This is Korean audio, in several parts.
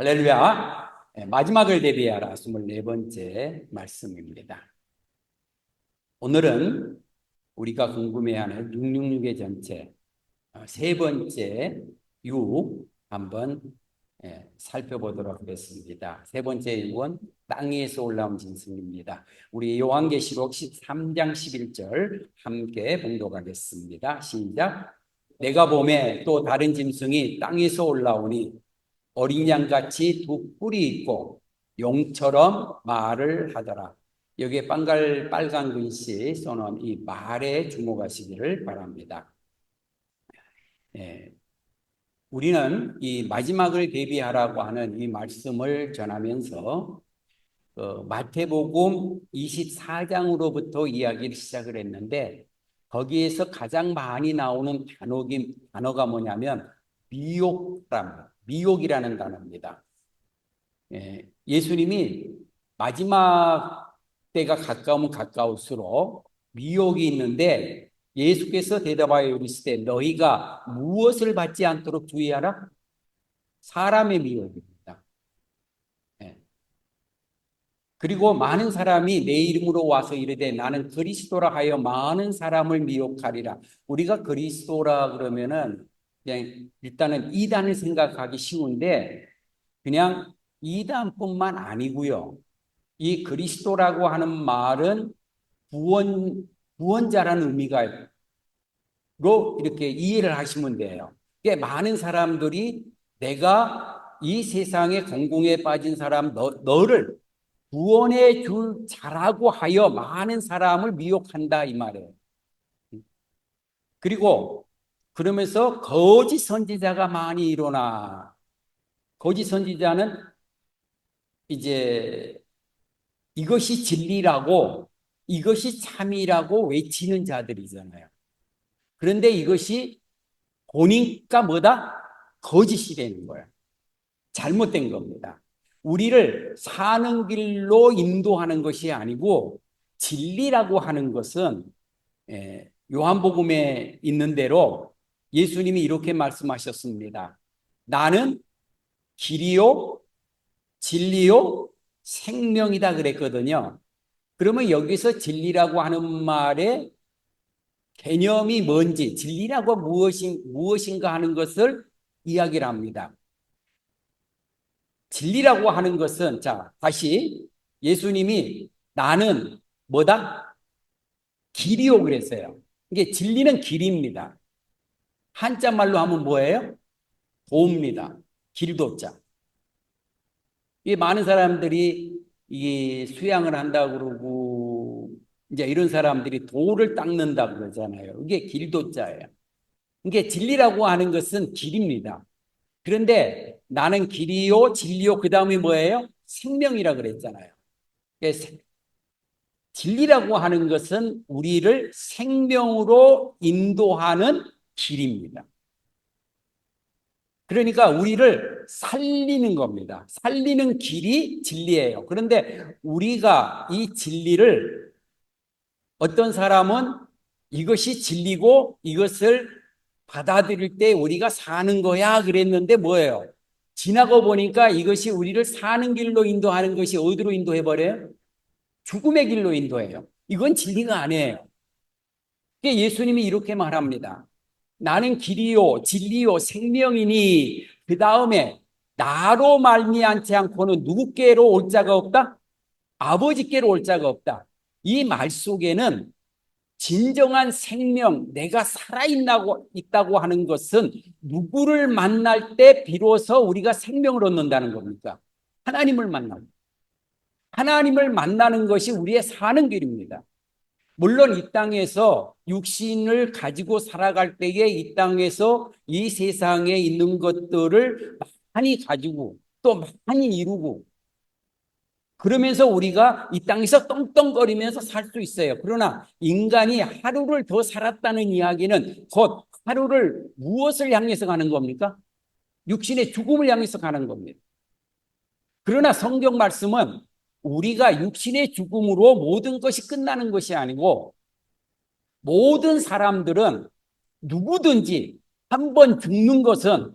할렐루야. 마지막을 대비하라 24번째 말씀입니다. 오늘은 우리가 궁금해하는 666의 전체 세 번째 유 한번 살펴보도록 하겠습니다. 세 번째 유은 땅에서 올라온 짐승입니다. 우리 요한계시록 13장 11절 함께 봉독하겠습니다. 시작. 내가 보매 또 다른 짐승이 땅에서 올라오니 어린 양같이 두 뿔이 있고 용처럼 말을 하더라. 여기에 빨간 글씨 써놓은 이 말에 주목하시기를 바랍니다. 우리는 이 마지막을 대비하라고 하는 이 말씀을 전하면서 마태복음 24장으로부터 이야기를 시작을 했는데 거기에서 가장 많이 나오는 단어가 뭐냐면 미혹이라는 단어입니다. 예수님이 마지막 때가 가까우면 가까울수록 미혹이 있는데 예수께서 대답하여 이르시되 너희가 무엇을 받지 않도록 주의하라? 사람의 미혹입니다. 그리고 많은 사람이 내 이름으로 와서 이르되 나는 그리스도라 하여 많은 사람을 미혹하리라. 우리가 그리스도라 그러면은 그냥 일단은 이단을 생각하기 쉬운데 그냥 이단뿐만 아니고요. 이 그리스도라고 하는 말은 구원자라는 의미가 로 이렇게 이해를 하시면 돼요. 꽤 많은 사람들이 내가 이 세상의 공공에 빠진 사람 너를 구원해 줄 자라고 하여 많은 사람을 미혹한다 이 말이에요. 그리고 그러면서 거짓 선지자가 많이 일어나. 거짓 선지자는 이제 이것이 진리라고 이것이 참이라고 외치는 자들이잖아요. 그런데 이것이 보니까 뭐다? 거짓이 되는 거야. 잘못된 겁니다. 우리를 사는 길로 인도하는 것이 아니고 진리라고 하는 것은 요한복음에 있는 대로 예수님이 이렇게 말씀하셨습니다. 나는 길이요 진리요 생명이다 그랬거든요. 그러면 여기서 진리라고 하는 말의 개념이 뭔지, 진리라고 무엇인가 하는 것을 이야기를 합니다. 진리라고 하는 것은, 자, 다시 예수님이 나는 뭐다? 길이요 그랬어요. 이게 진리는 길입니다. 한자 말로 하면 뭐예요? 도입니다. 길도자. 이 많은 사람들이 이 수양을 한다고 그러고 이제 이런 사람들이 돌을 닦는다 그러잖아요. 이게 길도자예요. 이게 진리라고 하는 것은 길입니다. 그런데 나는 길이요 진리요 그 다음에 뭐예요? 생명이라 그랬잖아요. 진리라고 하는 것은 우리를 생명으로 인도하는 길입니다. 그러니까 우리를 살리는 겁니다. 살리는 길이 진리예요. 그런데 우리가 이 진리를 어떤 사람은 이것이 진리고 이것을 받아들일 때 우리가 사는 거야 그랬는데 뭐예요? 지나고 보니까 이것이 우리를 사는 길로 인도하는 것이 어디로 인도해버려요? 죽음의 길로 인도해요. 이건 진리가 아니에요. 예수님이 이렇게 말합니다. 나는 길이요 진리요 생명이니 그 다음에 나로 말미암지 않고는 누구께로 올 자가 없다? 아버지께로 올 자가 없다. 이 말 속에는 진정한 생명, 내가 살아있다고 하는 것은 누구를 만날 때 비로소 우리가 생명을 얻는다는 겁니까? 하나님을 만나고. 하나님을 만나는 것이 우리의 사는 길입니다. 물론 이 땅에서 육신을 가지고 살아갈 때에 이 땅에서 이 세상에 있는 것들을 많이 가지고 또 많이 이루고 그러면서 우리가 이 땅에서 떵떵거리면서 살 수 있어요. 그러나 인간이 하루를 더 살았다는 이야기는 곧 하루를 무엇을 향해서 가는 겁니까? 육신의 죽음을 향해서 가는 겁니다. 그러나 성경 말씀은 우리가 육신의 죽음으로 모든 것이 끝나는 것이 아니고 모든 사람들은 누구든지 한 번 죽는 것은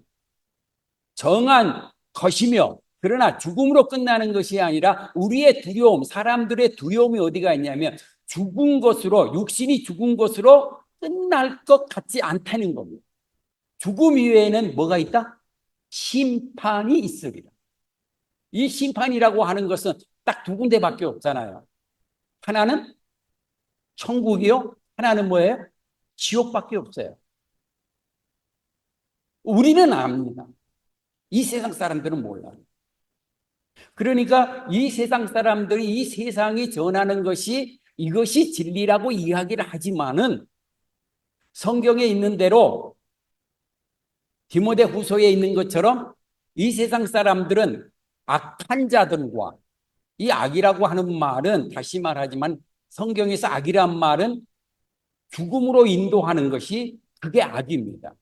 정한 것이며 그러나 죽음으로 끝나는 것이 아니라 우리의 두려움, 사람들의 두려움이 어디가 있냐면 죽은 것으로, 육신이 죽은 것으로 끝날 것 같지 않다는 겁니다. 죽음 이외에는 뭐가 있다? 심판이 있으리라. 이 심판이라고 하는 것은 딱 두 군데밖에 없잖아요. 하나는 천국이요, 하나는 뭐예요? 지옥밖에 없어요. 우리는 압니다. 이 세상 사람들은 몰라요. 그러니까 이 세상 사람들이 이 세상이 전하는 것이 이것이 진리라고 이야기를 하지만은 성경에 있는 대로 디모데 후서에 있는 것처럼 이 세상 사람들은 악한 자들과, 이 악이라고 하는 말은 다시 말하지만 성경에서 악이란 말은 죽음으로 인도하는 것이 그게 악입니다.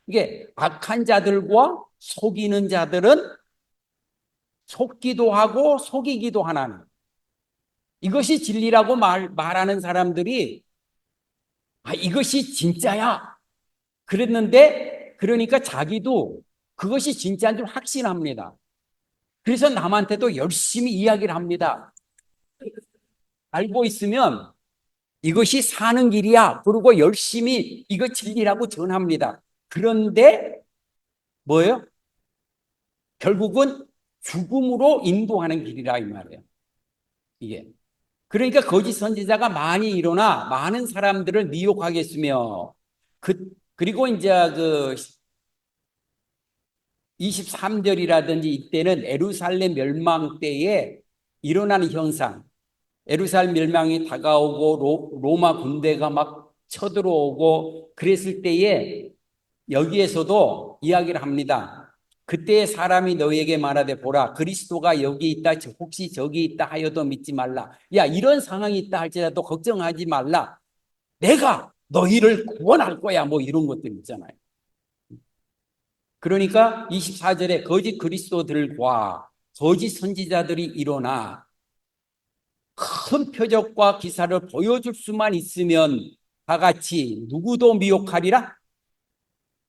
이게 악한 자들과 속이는 자들은 속기도 하고 속이기도 하나니, 이것이 진리라고 말하는 사람들이 이것이 진짜야 그랬는데, 그러니까 자기도 그것이 진짜인 줄 확신합니다. 그래서 남한테도 열심히 이야기를 합니다. 알고 있으면 이것이 사는 길이야 그러고 열심히 이거 진리라고 전합니다. 그런데 뭐예요? 결국은 죽음으로 인도하는 길이라 이 말이에요. 이게 그러니까 거짓 선지자가 많이 일어나 많은 사람들을 미혹하겠으며, 그리고 이제 그 23절이라든지 이때는 에루살렘 멸망 때에 일어나는 현상, 에루살렘 멸망이 다가오고 로마 군대가 막 쳐들어오고 그랬을 때에 여기에서도 이야기를 합니다. 그때 사람이 너희에게 말하되 보라 그리스도가 여기 있다 혹시 저기 있다 하여도 믿지 말라. 야, 이런 상황이 있다 할지라도 걱정하지 말라. 내가 너희를 구원할 거야. 뭐 이런 것들 있잖아요. 그러니까 24절에 거짓 그리스도들과 거짓 선지자들이 일어나 큰 표적과 기사를 보여줄 수만 있으면 다 같이 누구도 미혹하리라.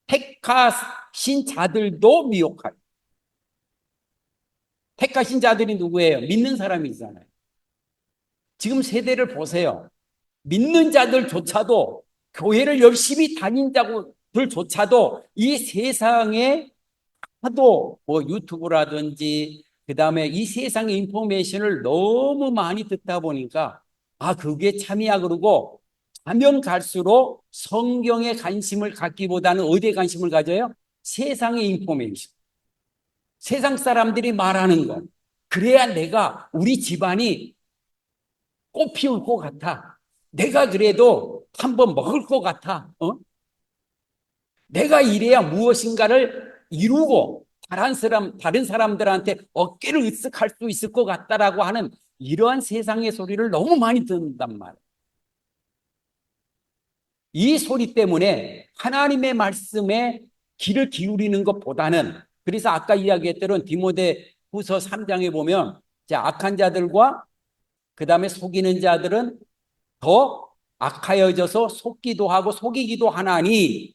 택하신 자들도 미혹하리라. 택하신 자들이 누구예요? 믿는 사람이잖아요. 지금 세대를 보세요. 믿는 자들조차도, 교회를 열심히 다닌 자들조차도 이 세상에 하도 뭐 유튜브라든지 그다음에 이 세상의 인포메이션을 너무 많이 듣다 보니까 그게 참이야 그러고 가면 갈수록 성경에 관심을 갖기보다는 어디에 관심을 가져요? 세상의 인포메이션. 세상 사람들이 말하는 것. 그래야 내가 우리 집안이 꽃 피울 것 같아. 내가 그래도 한번 먹을 것 같아. 내가 이래야 무엇인가를 이루고 다른 사람들한테 어깨를 으쓱할 수 있을 것 같다라고 하는 이러한 세상의 소리를 너무 많이 듣는단 말이에요. 이 소리 때문에 하나님의 말씀에 귀를 기울이는 것보다는, 그래서 아까 이야기했던 디모데 후서 3장에 보면 악한 자들과 그 다음에 속이는 자들은 더 악하여져서 속기도 하고 속이기도 하나니,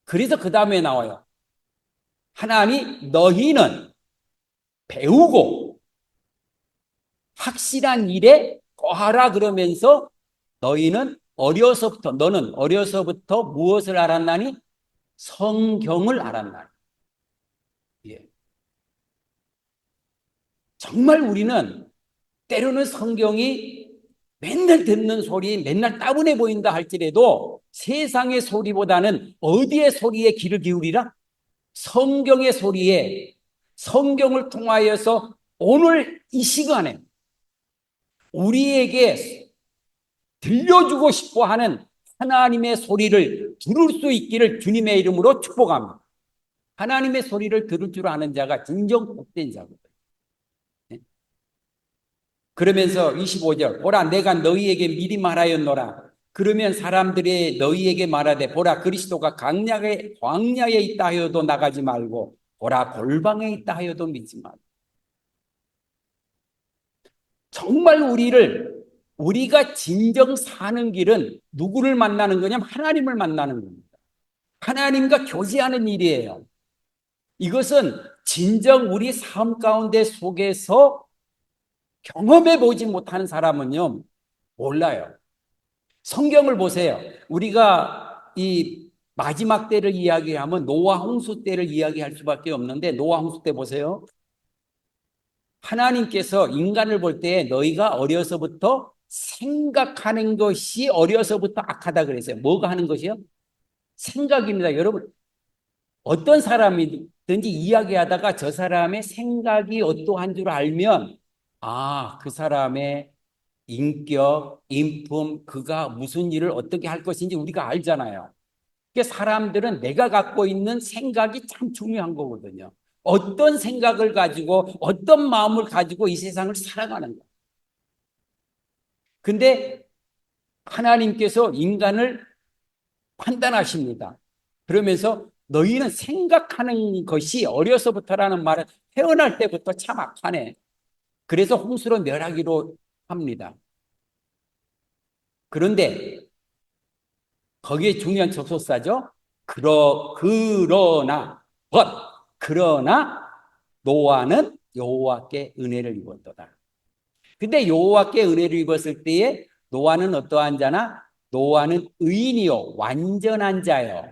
그래서 그 다음에 나와요. 하나니 너희는 배우고 확실한 일에 거하라 그러면서 너는 어려서부터 무엇을 알았나니? 성경을 알았나니. 예. 정말 우리는 때로는 성경이 맨날 듣는 소리, 맨날 따분해 보인다 할지라도 세상의 소리보다는 어디의 소리에 귀를 기울이라? 성경의 소리에, 성경을 통하여서 오늘 이 시간에 우리에게 들려주고 싶어 하는 하나님의 소리를 들을 수 있기를 주님의 이름으로 축복합니다. 하나님의 소리를 들을 줄 아는 자가 진정 복된 자거든요. 그러면서 25절 보라 내가 너희에게 미리 말하였노라. 그러면 사람들이 너희에게 말하되 보라 그리스도가 광야에 있다 하여도 나가지 말고 보라 골방에 있다 하여도 믿지 말고. 정말 우리가 진정 사는 길은 누구를 만나는 거냐면 하나님을 만나는 겁니다. 하나님과 교제하는 일이에요. 이것은 진정 우리 삶 가운데 속에서 경험해 보지 못하는 사람은요, 몰라요. 성경을 보세요. 우리가 이 마지막 때를 이야기하면 노아 홍수 때를 이야기할 수밖에 없는데, 노아 홍수 때 보세요. 하나님께서 인간을 볼 때 너희가 어려서부터 생각하는 것이 어려서부터 악하다 그랬어요. 뭐가 하는 것이요? 생각입니다. 여러분, 어떤 사람이든지 이야기하다가 저 사람의 생각이 어떠한 줄 알면, 아, 그 사람의 인격, 인품, 그가 무슨 일을 어떻게 할 것인지 우리가 알잖아요. 그러니까 사람들은 내가 갖고 있는 생각이 참 중요한 거거든요. 어떤 생각을 가지고 어떤 마음을 가지고 이 세상을 살아가는 거예요. 근데 하나님께서 인간을 판단하십니다. 그러면서 너희는 생각하는 것이 어려서부터라는 말은 태어날 때부터 참 악하네. 그래서 홍수로 멸하기로 합니다. 그런데 거기에 중요한 접속사죠. but 그러나 노아는 여호와께 은혜를 입었도다. 근데 여호와께 은혜를 입었을 때에 노아는 어떠한 자나? 노아는 의인이요 완전한 자요.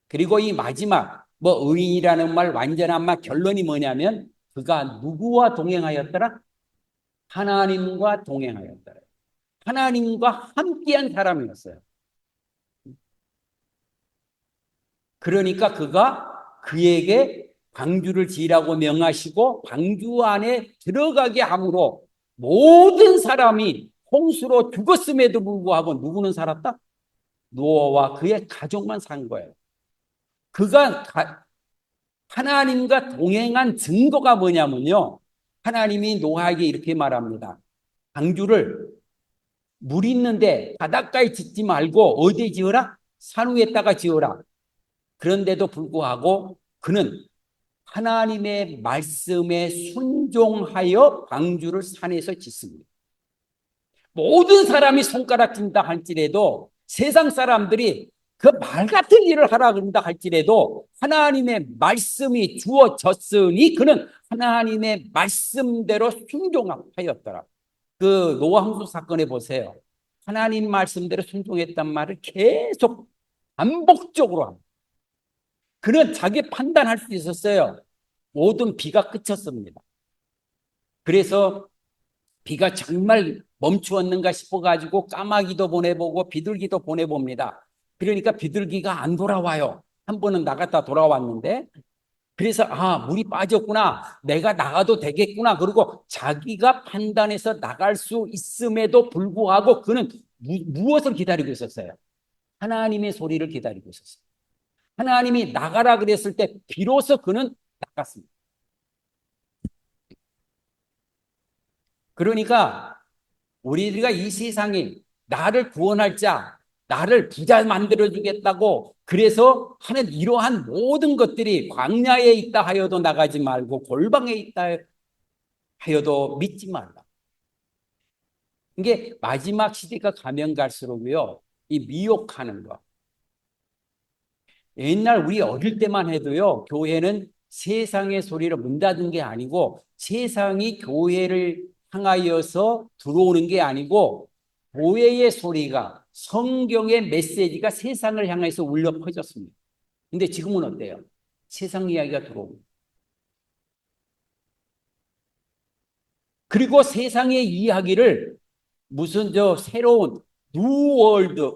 그리고 이 마지막 의인이라는 말, 완전한 말 결론이 뭐냐면 그가 누구와 동행하였더라? 하나님과 동행하였더라. 하나님과 함께한 사람이었어요. 그러니까 그가 그에게 방주를 지으라고 명하시고 방주 안에 들어가게 함으로 모든 사람이 홍수로 죽었음에도 불구하고 누구는 살았다? 노아와 그의 가족만 산 거예요. 그가 하나님과 동행한 증거가 뭐냐면요. 하나님이 노아에게 이렇게 말합니다. 방주를 물 있는데 바닷가에 짓지 말고 어디에 지어라? 산 위에다가 지어라. 그런데도 불구하고 그는 하나님의 말씀에 순종하여 방주를 산에서 짓습니다. 모든 사람이 손가락 든다 할지라도 세상 사람들이 그 말 같은 일을 하라 그런다 할지라도 하나님의 말씀이 주어졌으니 그는 하나님의 말씀대로 순종하였더라. 그 노아 홍수 사건에 보세요. 하나님 말씀대로 순종했단 말을 계속 반복적으로 합니다. 그는 자기 판단할 수 있었어요. 모든 비가 그쳤습니다. 그래서 비가 정말 멈추었는가 싶어가지고 까마귀도 보내보고 비둘기도 보내봅니다. 그러니까 비둘기가 안 돌아와요. 한 번은 나갔다 돌아왔는데, 그래서 물이 빠졌구나. 내가 나가도 되겠구나. 그리고 자기가 판단해서 나갈 수 있음에도 불구하고 그는 무엇을 기다리고 있었어요? 하나님의 소리를 기다리고 있었어요. 하나님이 나가라 그랬을 때 비로소 그는 나갔습니다. 그러니까 우리가 이 세상에 나를 구원할 자, 나를 부자 만들어주겠다고 그래서 하는 이러한 모든 것들이 광야에 있다 하여도 나가지 말고 골방에 있다 하여도 믿지 말라. 이게 마지막 시대가 가면 갈수록요, 이 미혹하는 거. 옛날 우리 어릴 때만 해도요, 교회는 세상의 소리를 문 닫은 게 아니고 세상이 교회를 향하여서 들어오는 게 아니고 교회의 소리가 성경의 메시지가 세상을 향해서 울려 퍼졌습니다. 근데 지금은 어때요? 세상 이야기가 들어옵니다. 그리고 세상의 이야기를 무슨 새로운 뉴월드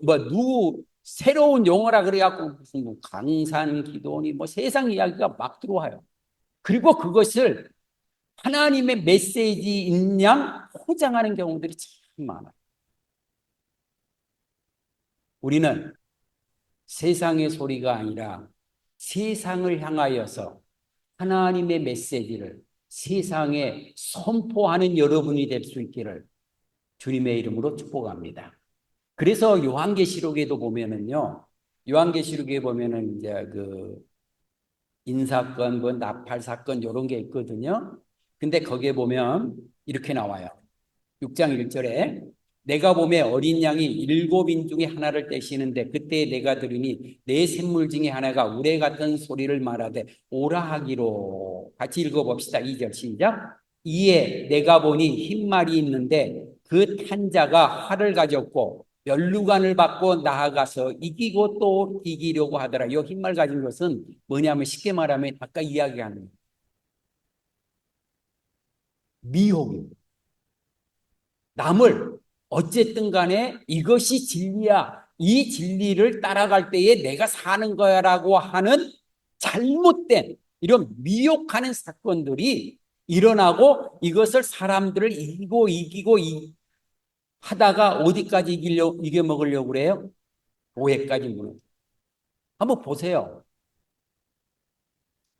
새로운 용어라 그래갖고 무슨 강산 기도니 세상 이야기가 막 들어와요. 그리고 그것을 하나님의 메시지인 양 포장하는 경우들이 참 많아요. 우리는 세상의 소리가 아니라 세상을 향하여서 하나님의 메시지를 세상에 선포하는 여러분이 될 수 있기를 주님의 이름으로 축복합니다. 그래서 요한계시록에도 보면은요, 요한계시록에 보면은 이제 그 인사건, 나팔 사건 이런 게 있거든요. 근데 거기에 보면 이렇게 나와요. 6장 1절에 내가 보매 어린 양이 7인 중에 하나를 떼시는데 그때 내가 들으니 내 샘물 중에 하나가 우레 같은 소리를 말하되 오라 하기로. 같이 읽어봅시다. 2절 시작. 이에 내가 보니 흰 말이 있는데 그 탄 자가 활을 가졌고 면류관을 받고 나아가서 이기고 또 이기려고 하더라. 이 흰 말 가진 것은 뭐냐면 쉽게 말하면 아까 이야기하는 미혹입니다. 남을 어쨌든 간에 이것이 진리야. 이 진리를 따라갈 때에 내가 사는 거야라고 하는 잘못된 이런 미혹하는 사건들이 일어나고 이것을 사람들을 이기고 하다가 어디까지 이겨먹으려고 그래요? 교회까지 무너져. 한번 보세요.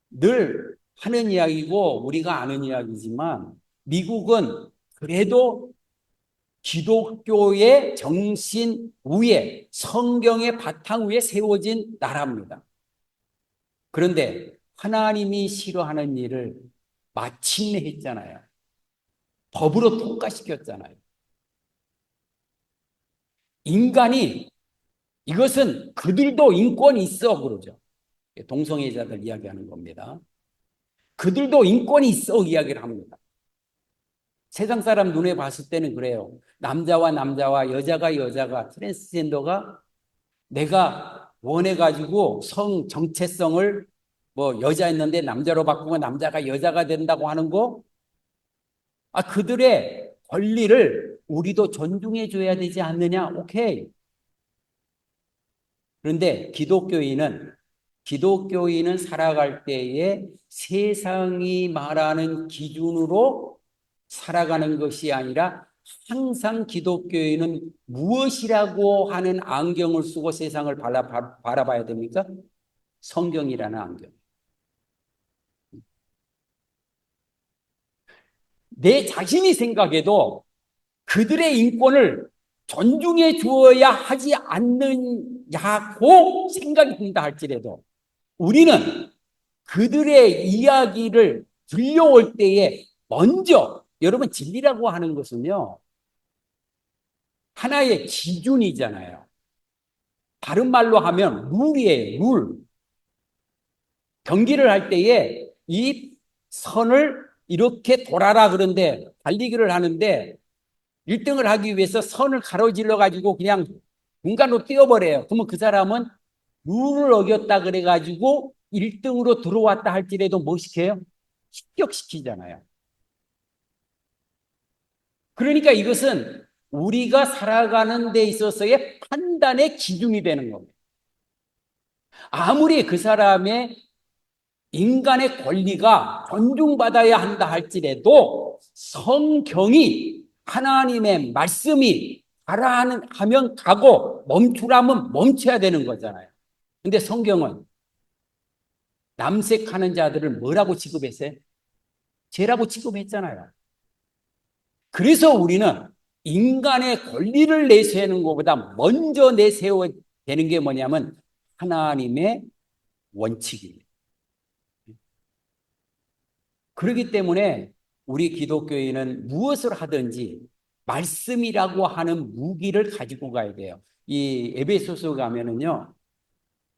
늘 하는 이야기고 우리가 아는 이야기지만 미국은 그래도 기독교의 정신 위에 성경의 바탕 위에 세워진 나라입니다. 그런데 하나님이 싫어하는 일을 마침내 했잖아요. 법으로 통과시켰잖아요. 인간이 이것은 그들도 인권이 있어 그러죠. 동성애자들 이야기하는 겁니다. 그들도 인권이 있어 이야기를 합니다. 세상 사람 눈에 봤을 때는 그래요. 남자와 남자와 여자가 트랜스젠더가 내가 원해가지고 성 정체성을 뭐 여자였는데 남자로 바꾸고 남자가 여자가 된다고 하는 거, 그들의 권리를 우리도 존중해 줘야 되지 않느냐? 오케이. 그런데 기독교인은 살아갈 때에 세상이 말하는 기준으로 살아가는 것이 아니라 항상 기독교인은 무엇이라고 하는 안경을 쓰고 세상을 바라봐야 됩니까? 성경이라는 안경. 내 자신이 생각해도 그들의 인권을 존중해 주어야 하지 않느냐고 생각이 든다 할지라도 우리는 그들의 이야기를 들려올 때에 먼저 여러분 진리라고 하는 것은요 하나의 기준이잖아요. 다른 말로 하면 룰이에요. 룰. 경기를 할 때에 이 선을 이렇게 돌아라 그런데 달리기를 하는데 1등을 하기 위해서 선을 가로질러 가지고 그냥 중간으로 뛰어버려요. 그러면 그 사람은 룰을 어겼다 그래 가지고 1등으로 들어왔다 할지라도 뭐 시켜요? 합격시키잖아요. 그러니까 이것은 우리가 살아가는 데 있어서의 판단의 기준이 되는 겁니다. 아무리 그 사람의 인간의 권리가 존중받아야 한다 할지라도 성경이 하나님의 말씀이 하면 가고 멈추라면 멈춰야 되는 거잖아요. 근데 성경은 남색하는 자들을 뭐라고 취급했어요? 죄라고 취급했잖아요. 그래서 우리는 인간의 권리를 내세우는 것보다 먼저 내세워야 되는 게 뭐냐면 하나님의 원칙입니다. 그렇기 때문에 우리 기독교인은 무엇을 하든지 말씀이라고 하는 무기를 가지고 가야 돼요. 이 에베소서 가면은요,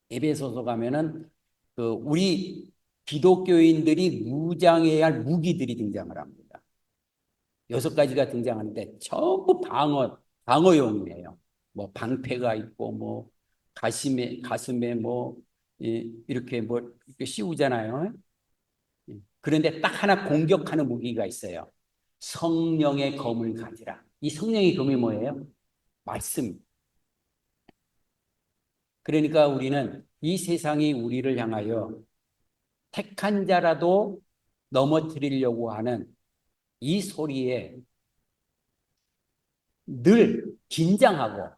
에베소서 가면은 우리 기독교인들이 무장해야 할 무기들이 등장을 합니다. 6가지가 등장하는데 전부 방어용이에요. 뭐 방패가 있고 뭐 가슴에 뭐 이렇게 뭐 이렇게 씌우잖아요. 그런데 딱 하나 공격하는 무기가 있어요. 성령의 검을 가지라. 이 성령의 검이 뭐예요? 말씀. 그러니까 우리는 이 세상이 우리를 향하여 택한 자라도 넘어뜨리려고 하는 이 소리에 늘 긴장하고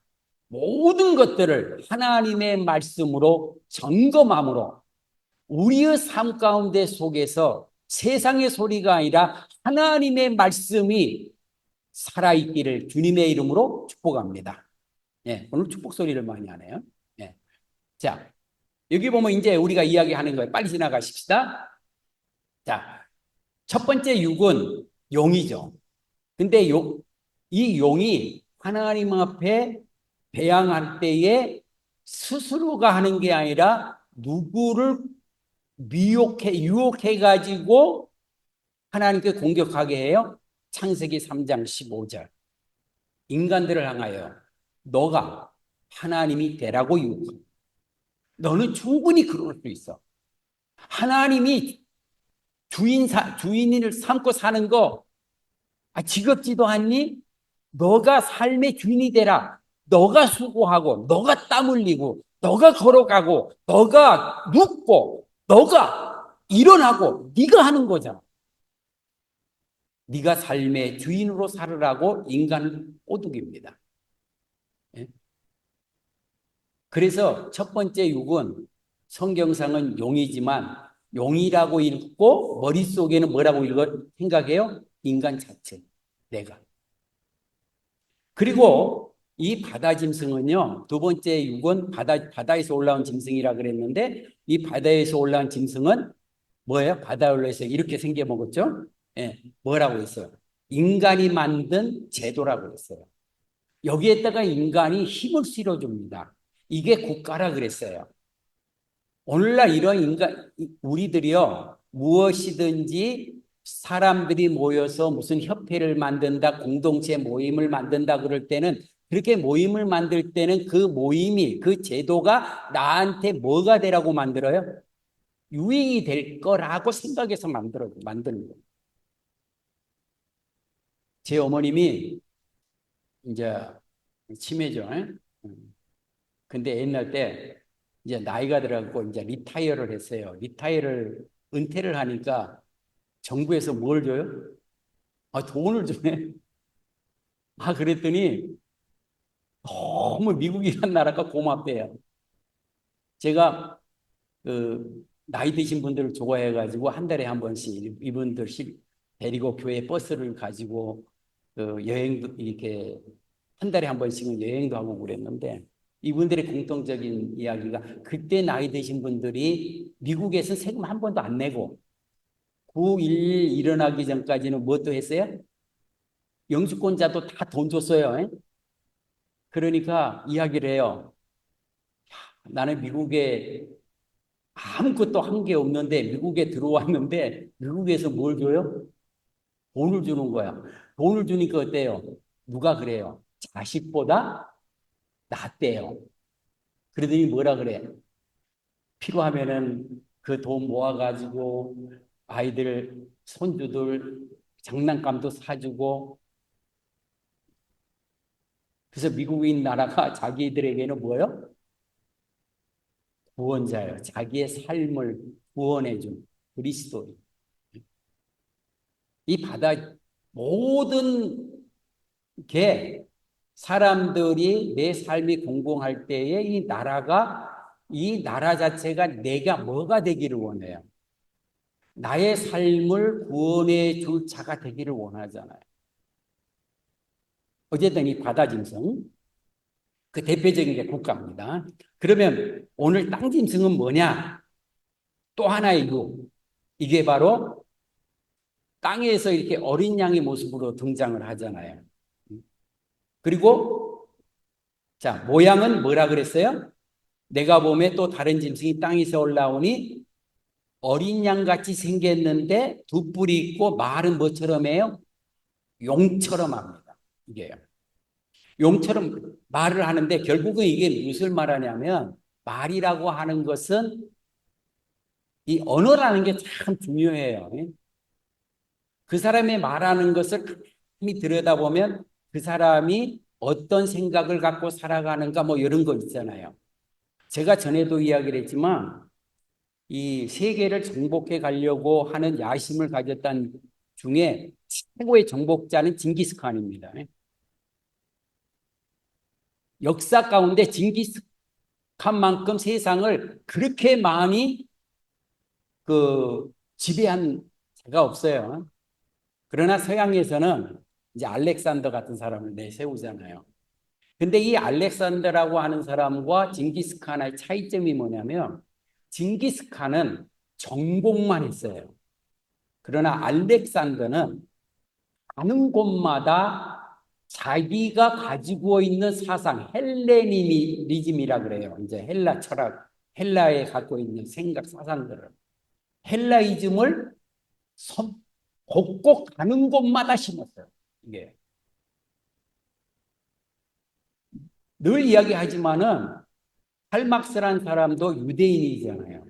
모든 것들을 하나님의 말씀으로 점검함으로 우리의 삶 가운데 속에서 세상의 소리가 아니라 하나님의 말씀이 살아있기를 주님의 이름으로 축복합니다. 예, 오늘 축복 소리를 많이 하네요. 예. 자, 여기 보면 이제 우리가 이야기하는 거예요. 빨리 지나가십시다. 자, 첫 번째 육은 용이죠. 근데 이 용이 하나님 앞에 배양할 때에 스스로가 하는 게 아니라 누구를 유혹해 가지고 하나님께 공격하게 해요. 창세기 3장 15절. 인간들을 향하여 너가 하나님이 되라고 유혹한다. 너는 충분히 그럴 수 있어. 하나님이 주인을 삼고 사는 거 지겹지도 않니? 너가 삶의 주인이 되라. 너가 수고하고, 너가 땀 흘리고, 너가 걸어가고, 너가 눕고, 너가 일어나고, 네가 하는 거잖아. 네가 삶의 주인으로 살으라고 인간을 꼬드깁니다. 예? 그래서 첫 번째 육은 성경상은 용이지만 용이라고 읽고 머릿속에는 뭐라고 생각해요? 인간 자체, 내가. 그리고 이 바다 짐승은요, 두 번째 육은 바다에서 올라온 짐승이라 그랬는데, 이 바다에서 올라온 짐승은 뭐예요? 바다에 올라서 이렇게 생겨먹었죠? 예, 뭐라고 했어요? 인간이 만든 제도라고 했어요. 여기에다가 인간이 힘을 실어줍니다. 이게 국가라 그랬어요. 오늘날 이런 우리들이요, 무엇이든지 사람들이 모여서 무슨 협회를 만든다, 공동체 모임을 만든다 그럴 때는 그렇게 모임을 만들 때는 그 모임이, 그 제도가 나한테 뭐가 되라고 만들어요? 유익이 될 거라고 생각해서 만드는 거예요. 제 어머님이 이제 치매죠. 근데 옛날 때 이제 나이가 들어가고 이제 리타이어를 했어요. 은퇴를 하니까 정부에서 뭘 줘요? 돈을 주네. 그랬더니 너무 미국이란 나라가 고맙대요. 제가 나이 드신 분들을 좋아해가지고 한 달에 한 번씩 이분들 데리고 교회 버스를 가지고 여행도 이렇게 한 달에 한 번씩은 여행도 하고 그랬는데 이분들의 공통적인 이야기가 그때 나이 드신 분들이 미국에서 세금 한 번도 안 내고 9.11 일어나기 전까지는 무엇도 했어요? 영주권자도 다 돈 줬어요. 그러니까 이야기를 해요. 나는 미국에 아무것도 한 게 없는데 미국에 들어왔는데 미국에서 뭘 줘요? 돈을 주는 거야. 돈을 주니까 어때요? 누가 그래요? 자식보다 낫대요. 그러더니 뭐라 그래? 필요하면은 그 돈 모아가지고 아이들, 손주들 장난감도 사주고 그래서 미국인 나라가 자기들에게는 뭐예요? 구원자예요. 자기의 삶을 구원해준 그리스도. 이 바다 모든 게 사람들이 내 삶이 공공할 때에 이 나라 자체가 내가 뭐가 되기를 원해요. 나의 삶을 구원해 줄 자가 되기를 원하잖아요. 어쨌든 이 바다 짐승, 그 대표적인 게 국가입니다. 그러면 오늘 땅 짐승은 뭐냐? 또 하나의 이유. 이게 바로 땅에서 이렇게 어린 양의 모습으로 등장을 하잖아요. 그리고 자, 모양은 뭐라 그랬어요? 내가 보면 또 다른 짐승이 땅에서 올라오니 어린 양같이 생겼는데 두 뿔이 있고 말은 뭐처럼 해요? 용처럼 합니다. 이게요. 용처럼 말을 하는데 결국은 이게 무엇을 말하냐면 말이라고 하는 것은 이 언어라는 게 참 중요해요. 그 사람이 말하는 것을 가만히 들여다보면 그 사람이 어떤 생각을 갖고 살아가는가 뭐 이런 거 있잖아요. 제가 전에도 이야기를 했지만 이 세계를 정복해 가려고 하는 야심을 가졌던 중에 최고의 정복자는 징기스칸입니다. 역사 가운데 징기스칸만큼 세상을 그렇게 많이 지배한 자가 없어요. 그러나 서양에서는 이제 알렉산더 같은 사람을 내세우잖아요. 근데 이 알렉산더라고 하는 사람과 징기스칸의 차이점이 뭐냐면 징기스칸은 정복만 했어요. 그러나 알렉산더는 가는 곳마다 자기가 가지고 있는 사상, 헬레니즘이라 그래요. 이제 헬라 철학, 헬라에 갖고 있는 생각, 사상들을. 헬라이즘을 곳곳 가는 곳마다 심었어요. 이게. 늘 이야기하지만은, 칼막스란 사람도 유대인이잖아요.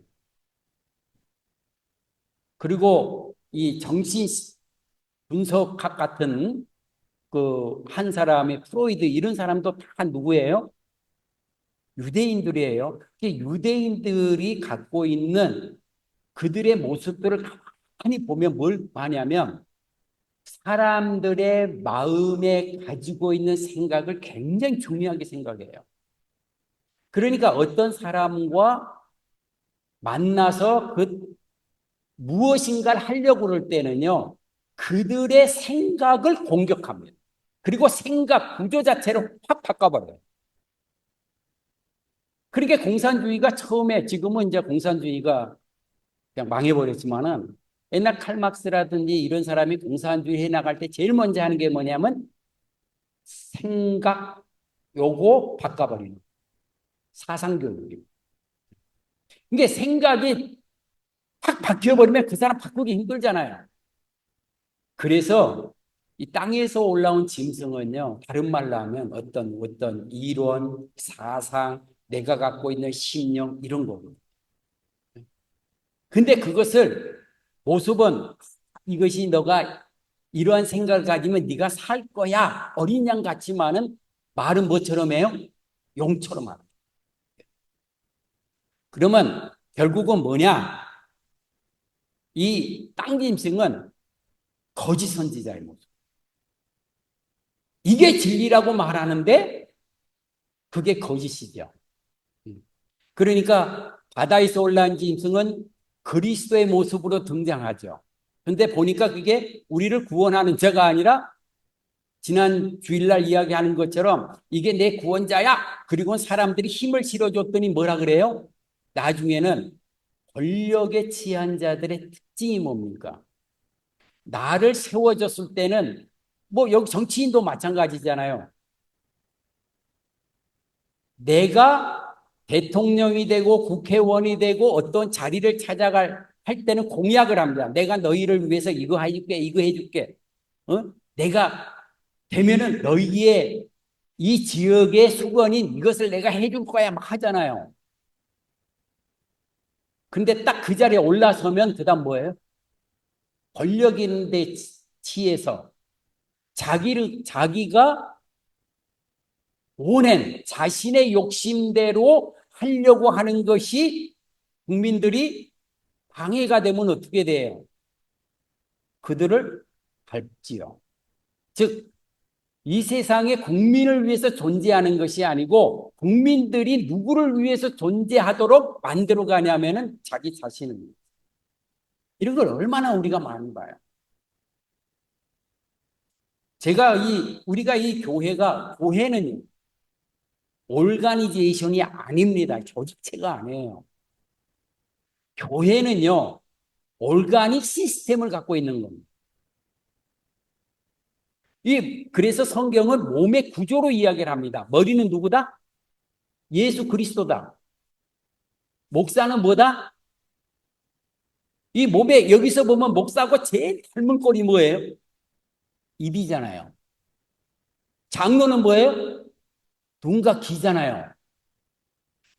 그리고 이 정신 분석학 같은 그 한 사람의 프로이드 이런 사람도 다 누구예요? 유대인들이에요. 유대인들이 갖고 있는 그들의 모습들을 가만히 보면 뭘 하냐면 사람들의 마음에 가지고 있는 생각을 굉장히 중요하게 생각해요. 그러니까 어떤 사람과 만나서 무엇인가를 하려고 그럴 때는요, 그들의 생각을 공격합니다. 그리고 생각 구조 자체를 확 바꿔버려요. 그러니까 공산주의가 처음에, 지금은 이제 공산주의가 그냥 망해버렸지만은, 옛날 칼막스라든지 이런 사람이 공산주의 해나갈 때 제일 먼저 하는 게 뭐냐면, 생각, 요거 바꿔버리는 사상교육입니다. 이게 생각이 확 바뀌어버리면 그 사람 바꾸기 힘들잖아요. 그래서 이 땅에서 올라온 짐승은요, 다른 말로 하면 어떤 이론, 사상, 내가 갖고 있는 신념, 이런 거거든요. 근데 그것을 모습은 이것이 너가 이러한 생각을 가지면 네가 살 거야. 어린 양 같지만은 말은 뭐처럼 해요? 용처럼 하는. 그러면 결국은 뭐냐? 이 땅 짐승은 거짓 선지자의 모습. 이게 진리라고 말하는데 그게 거짓이죠. 그러니까 바다에서 올라온 짐승은 그리스도의 모습으로 등장하죠. 근데 보니까 그게 우리를 구원하는 자가 아니라 지난 주일날 이야기하는 것처럼 이게 내 구원자야. 그리고 사람들이 힘을 실어줬더니 뭐라 그래요? 나중에는 권력에 취한 자들의 특징이 뭡니까? 나를 세워줬을 때는 뭐 여기 정치인도 마찬가지잖아요. 내가 대통령이 되고 국회의원이 되고 어떤 자리를 찾아갈 할 때는 공약을 합니다. 내가 너희를 위해서 이거 해줄게, 이거 해줄게. 어? 내가 되면은 너희의 이 지역의 수건인 이것을 내가 해줄 거야 막 하잖아요. 근데 딱 그 자리에 올라서면 그다음 뭐예요? 권력 있는 데 치에서 자기가 원한 자신의 욕심대로 하려고 하는 것이 국민들이 방해가 되면 어떻게 돼요? 그들을 밟지요. 즉, 이 세상에 국민을 위해서 존재하는 것이 아니고 국민들이 누구를 위해서 존재하도록 만들어 가냐면은 자기 자신입니다. 이런 걸 얼마나 우리가 많이 봐요. 우리가 이 교회는 올가니제이션이 아닙니다. 조직체가 아니에요. 교회는요, 올가닉 시스템을 갖고 있는 겁니다. 그래서 성경은 몸의 구조로 이야기를 합니다. 머리는 누구다? 예수 그리스도다. 목사는 뭐다? 이 몸에, 여기서 보면 목사하고 제일 닮은 꼴이 뭐예요? 입이잖아요. 장로는 뭐예요? 눈과 귀잖아요.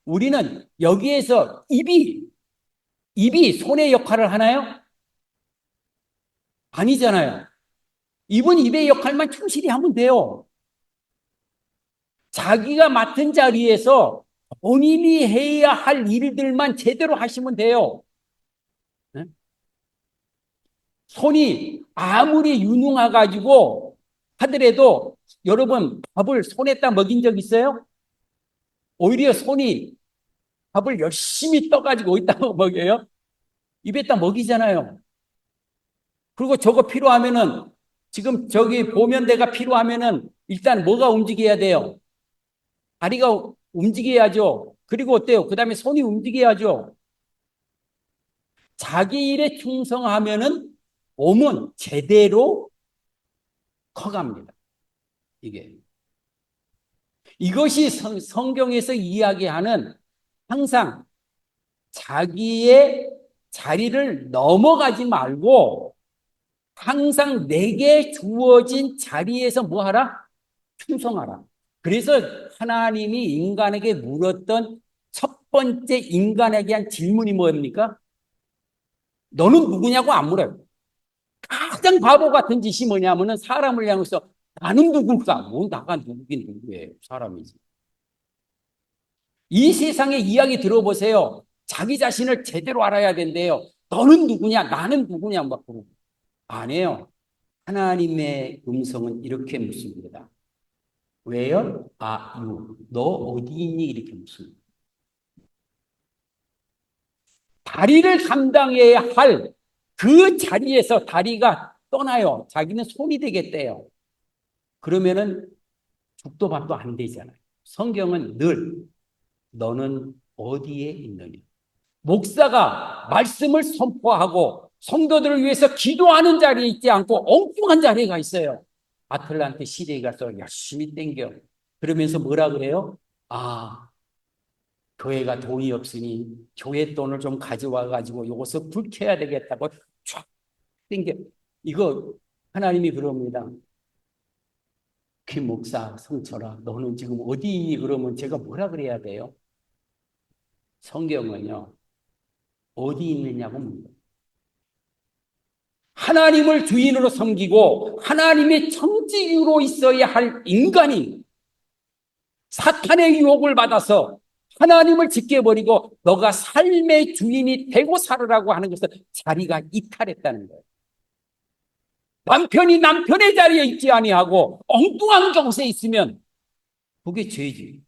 우리는 여기에서 입이 손의 역할을 하나요? 아니잖아요. 입은 입의 역할만 충실히 하면 돼요. 자기가 맡은 자리에서 본인이 해야 할 일들만 제대로 하시면 돼요. 네? 손이 아무리 유능해가지고 하더라도 여러분 밥을 손에다 먹인 적 있어요? 오히려 손이 밥을 열심히 떠가지고 어디다 먹여요? 입에다 먹이잖아요. 그리고 저거 필요하면은 지금 저기 보면대가 필요하면은 일단 뭐가 움직여야 돼요? 다리가 움직여야죠. 그리고 어때요? 그 다음에 손이 움직여야죠. 자기 일에 충성하면은 몸은 제대로 커갑니다. 이것이 성경에서 이야기하는 항상 자기의 자리를 넘어가지 말고 항상 내게 주어진 자리에서 뭐 하라? 충성하라. 그래서 하나님이 인간에게 물었던 첫 번째 인간에게 한 질문이 뭡니까? 너는 누구냐고 안 물어요. 가장 바보 같은 짓이 뭐냐면은 사람을 향해서 나는 누굴까? 뭐 나가 누구긴 누구예요. 사람이지. 이 세상의 이야기 들어보세요. 자기 자신을 제대로 알아야 된대요. 너는 누구냐? 나는 누구냐? 막 그러고. 아니에요. 하나님의 음성은 이렇게 묻습니다. 왜요? 너 어디 있니? 이렇게 묻습니다. 다리를 감당해야 할 그 자리에서 다리가 떠나요. 자기는 손이 되겠대요. 그러면은 죽도 밥도 안 되잖아요. 성경은 늘 너는 어디에 있느냐. 목사가 말씀을 선포하고 성도들을 위해서 기도하는 자리에 있지 않고 엉뚱한 자리에 가 있어요. 아틀란테 시리에 가서 열심히 땡겨. 그러면서 뭐라 그래요? 교회가 돈이 없으니 교회 돈을 좀 가져와 가지고 이것을 불 켜야 되겠다고 쫙 땡겨. 이거 하나님이 그럽니다. 김 목사 성철아 너는 지금 어디 있니? 그러면 제가 뭐라 그래야 돼요? 성경은요. 어디 있느냐고 묻니다. 하나님을 주인으로 섬기고 하나님의 청지기로 있어야 할 인간이 사탄의 유혹을 받아서 하나님을 지켜버리고 너가 삶의 주인이 되고 살으라고 하는 것은 자리가 이탈했다는 거예요. 남편이 남편의 자리에 있지 아니하고 엉뚱한 곳에 있으면 그게 죄지.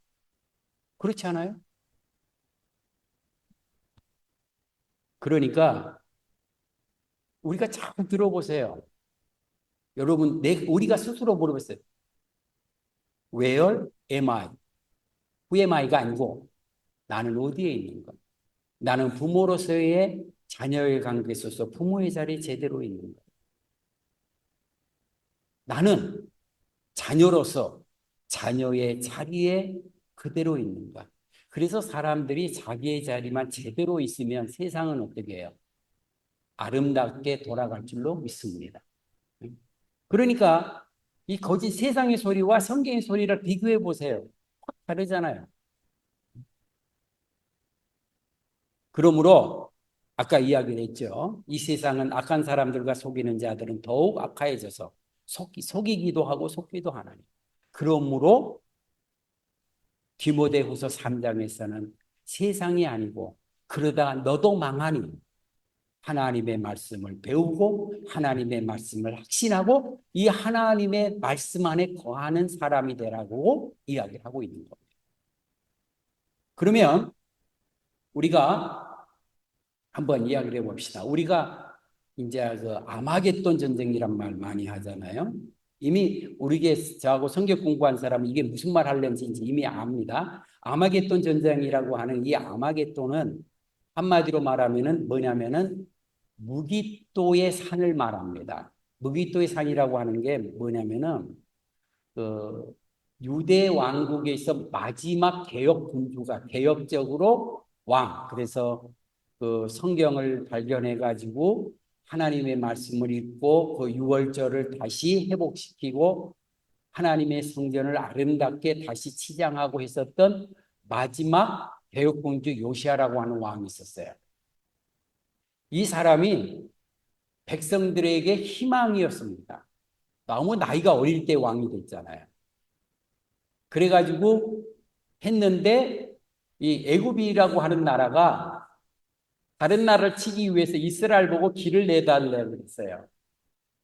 그렇지 않아요? 그러니까 우리가 잘 들어보세요. 여러분, 우리가 스스로 물어봤어요. Where am I? Who am I가 아니고 나는 어디에 있는가? 나는 부모로서의 자녀의 관계에 있어서 부모의 자리에 제대로 있는가? 나는 자녀로서 자녀의 자리에 그대로 있는가? 그래서 사람들이 자기의 자리만 제대로 있으면 세상은 어떻게 해요? 아름답게 돌아갈 줄로 믿습니다. 그러니까 이 거짓 세상의 소리와 성경의 소리를 비교해 보세요. 확 다르잖아요. 그러므로 아까 이야기를 했죠. 이 세상은 악한 사람들과 속이는 자들은 더욱 악화해져서 속이기도 하고 속기도 하나니. 그러므로 디모데후서 3장에서는 세상이 아니고 그러다 너도 망하니 하나님의 말씀을 배우고 하나님의 말씀을 확신하고 이 하나님의 말씀 안에 거하는 사람이 되라고 이야기를 하고 있는 겁니다. 그러면 우리가 한번 이야기를 해봅시다. 우리가 이제 그 아마겟돈 전쟁이란 말 많이 하잖아요. 이미 우리게 저하고 성경 공부한 사람은 이게 무슨 말 하려는지 이미 압니다. 아마겟돈 전쟁이라고 하는 이 아마겟돈은 한마디로 말하면은 뭐냐면은 무기또의 산을 말합니다. 무기또의 산이라고 하는 게 뭐냐면은 그 유대 왕국에서 마지막 개혁 군주가 개혁적으로 그래서 그 성경을 발견해 가지고 하나님의 말씀을 읽고 그 유월절을 다시 회복시키고 하나님의 성전을 아름답게 다시 치장하고 했었던 마지막 개혁 군주 요시아라고 하는 왕이 있었어요. 이 사람이 백성들에게 희망이었습니다. 너무 나이가 어릴 때 왕이 됐잖아요. 그래가지고 했는데 이 애굽이라고 하는 나라가 다른 나라를 치기 위해서 이스라엘 보고 길을 내달라고 그랬어요.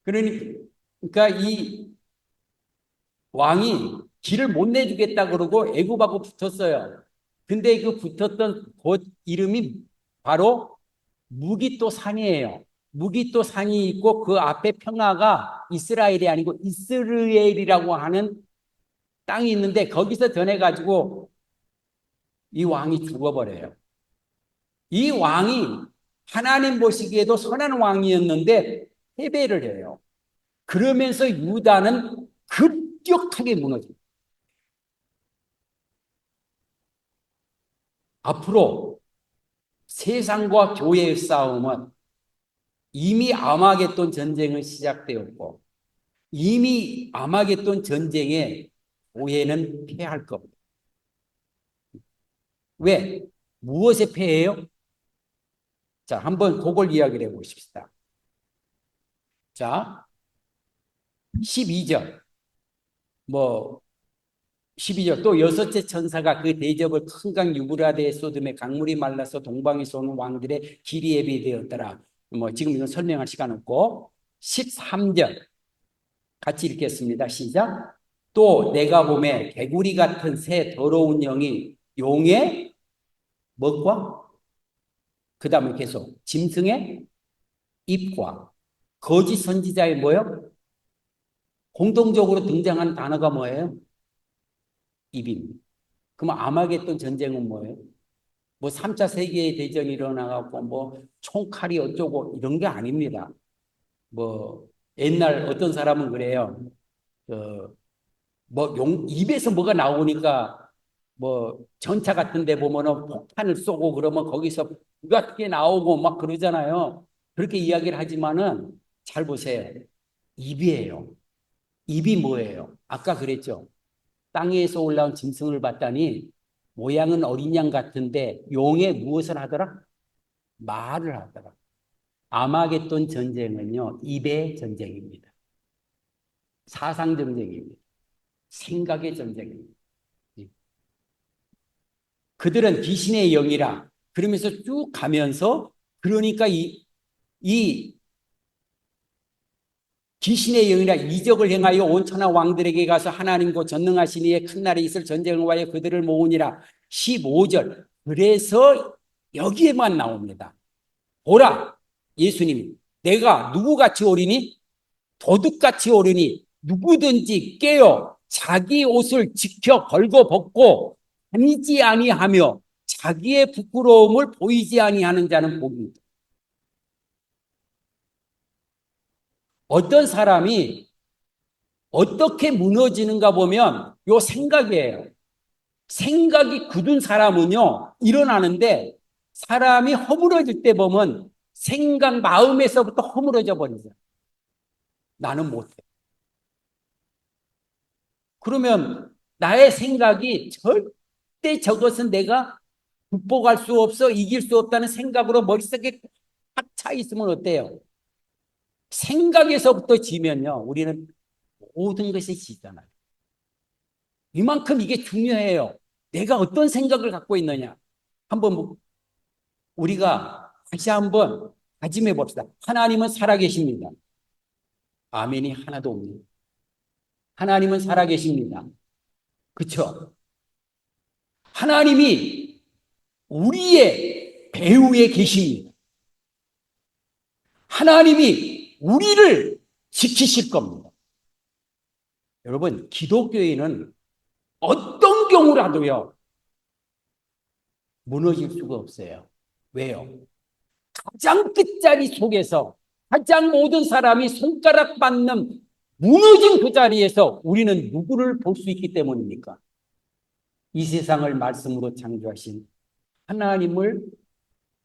그러니까 이 왕이 길을 못 내주겠다 그러고 애굽하고 붙었어요. 근데 그 붙었던 곳 이름이 바로 무기또 산이에요. 무기또 산이 있고 그 앞에 평화가 이스라엘이 아니고 이스르엘이라고 하는 땅이 있는데 거기서 전해가지고 이 왕이 죽어버려요. 이 왕이 하나님 보시기에도 선한 왕이었는데 패배를 해요. 그러면서 유다는 급격하게 무너집니다. 앞으로 세상과 교회의 싸움은 이미 아마겟돈 전쟁은 시작되었고 이미 아마겟돈 전쟁에 교회는 패할 겁니다. 왜? 무엇에 패해요? 자, 한번 그걸 이야기를 해보십시다. 자, 12절. 뭐 12절 또 여섯째 천사가 그 대접을 큰 강 유브라데에 쏟음에 강물이 말라서 동방에서 오는 왕들의 길이 예비되었더라. 뭐 지금 이건 설명할 시간 없고 13절 같이 읽겠습니다. 시작. 또 내가 보매 개구리 같은 새 더러운 영이 용의 먹과 그 다음에 계속 짐승의 입과 거짓 선지자의 뭐요? 공통적으로 등장한 단어가 뭐예요? 입입니다. 그럼 아마겟돈 전쟁은 뭐예요? 뭐 3차 세계대전이 일어나갖고 뭐 총칼이 어쩌고 이런 게 아닙니다. 뭐 옛날 어떤 사람은 그래요. 뭐 입에서 뭐가 나오니까 뭐 전차 같은 데 보면은 폭탄을 쏘고 그러면 거기서 불 게 나오고 막 그러잖아요. 그렇게 이야기를 하지만은 잘 보세요. 입이에요. 입이 뭐예요? 아까 그랬죠. 땅에서 올라온 짐승을 봤더니 모양은 어린 양 같은데 용에 무엇을 하더라? 말을 하더라. 아마겟돈 전쟁은요, 입의 전쟁입니다. 사상 전쟁입니다. 생각의 전쟁입니다. 그들은 귀신의 영이라 그러면서 쭉 가면서 그러니까 이 귀신의 영이라 이적을 행하여 온 천하 왕들에게 가서 하나님과 전능하신 이의 큰 날에 있을 전쟁을 위하여 그들을 모으니라. 15절. 그래서 여기에만 나옵니다. 보라, 예수님이 내가 누구같이 오리니? 도둑같이 오르니 누구든지 깨어 자기 옷을 지켜 걸고 벗고 다니지 아니하며 자기의 부끄러움을 보이지 아니하는 자는 복이다. 어떤 사람이 어떻게 무너지는가 보면 요 생각이에요. 생각이 굳은 사람은요 일어나는데 사람이 허물어질 때 보면 생각 마음에서부터 허물어져 버리죠. 나는 못해. 그러면 나의 생각이 절대 저것은 내가 극복할 수 없어 이길 수 없다는 생각으로 머릿속에 꽉 차 있으면 어때요? 생각에서부터 지면요 우리는 모든 것이 지잖아요. 이만큼 이게 중요해요. 내가 어떤 생각을 갖고 있느냐. 한번 우리가 다시 한번 다짐해 봅시다. 하나님은 살아계십니다. 아멘이 하나도 없네요. 하나님은 살아계십니다. 그렇죠? 하나님이 우리의 배후에 계십니다. 하나님이 우리를 지키실 겁니다. 여러분, 기독교인은 어떤 경우라도요, 무너질 수가 없어요. 왜요? 가장 끝자리 속에서 가장 모든 사람이 손가락 받는 무너진 그 자리에서 우리는 누구를 볼 수 있기 때문입니까? 이 세상을 말씀으로 창조하신 하나님을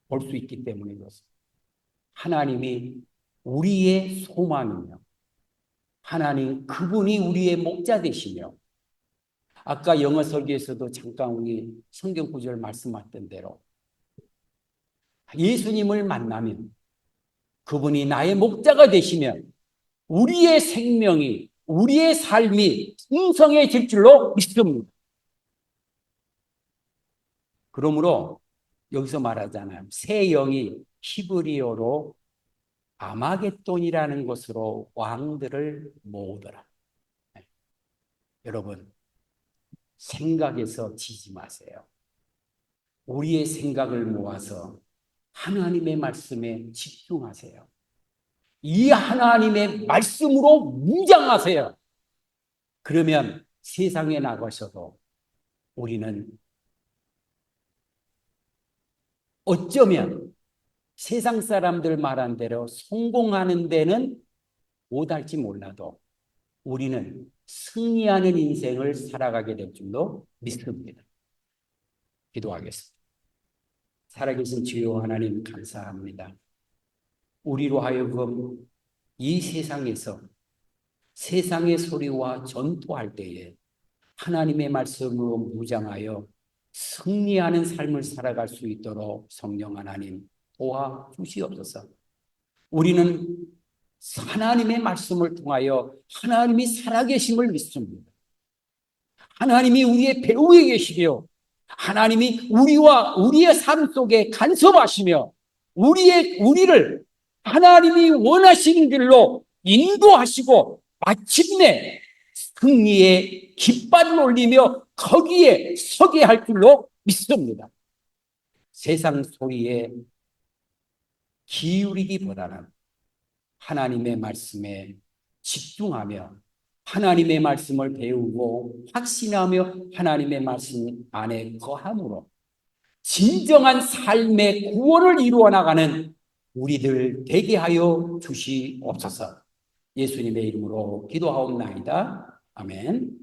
볼 수 있기 때문에 그렇습니다. 하나님이 우리의 소망이며 하나님 그분이 우리의 목자 되시며 아까 영어 설교에서도 잠깐 우리 성경 구절 말씀하셨던 대로 예수님을 만나면 그분이 나의 목자가 되시면 우리의 생명이 우리의 삶이 풍성해질 줄로 믿습니다. 그러므로 여기서 말하잖아요. 새 영이 히브리어로 아마겟돈이라는 것으로 왕들을 모으더라. 네. 여러분 생각에서 지지 마세요. 우리의 생각을 모아서 하나님의 말씀에 집중하세요. 이 하나님의 말씀으로 무장하세요. 그러면 세상에 나가셔도 우리는 어쩌면 세상 사람들 말한 대로 성공하는 데는 못할지 몰라도 우리는 승리하는 인생을 살아가게 될 줄로 믿습니다. 기도하겠습니다. 살아계신 주여 하나님 감사합니다. 우리로 하여금 이 세상에서 세상의 소리와 전투할 때에 하나님의 말씀으로 무장하여 승리하는 삶을 살아갈 수 있도록 성령 하나님 도와주시옵소서. 우리는 하나님의 말씀을 통하여 하나님이 살아계심을 믿습니다. 하나님이 우리의 배후에 계시며 하나님이 우리의 삶 속에 간섭하시며 우리를 하나님이 원하시는 길로 인도하시고 마침내 승리의 깃발을 올리며 거기에 서게 할 줄로 믿습니다. 세상 소리에 기울이기보다는 하나님의 말씀에 집중하며 하나님의 말씀을 배우고 확신하며 하나님의 말씀 안에 거함으로 진정한 삶의 구원을 이루어 나가는 우리들 되게 하여 주시옵소서. 예수님의 이름으로 기도하옵나이다. 아멘.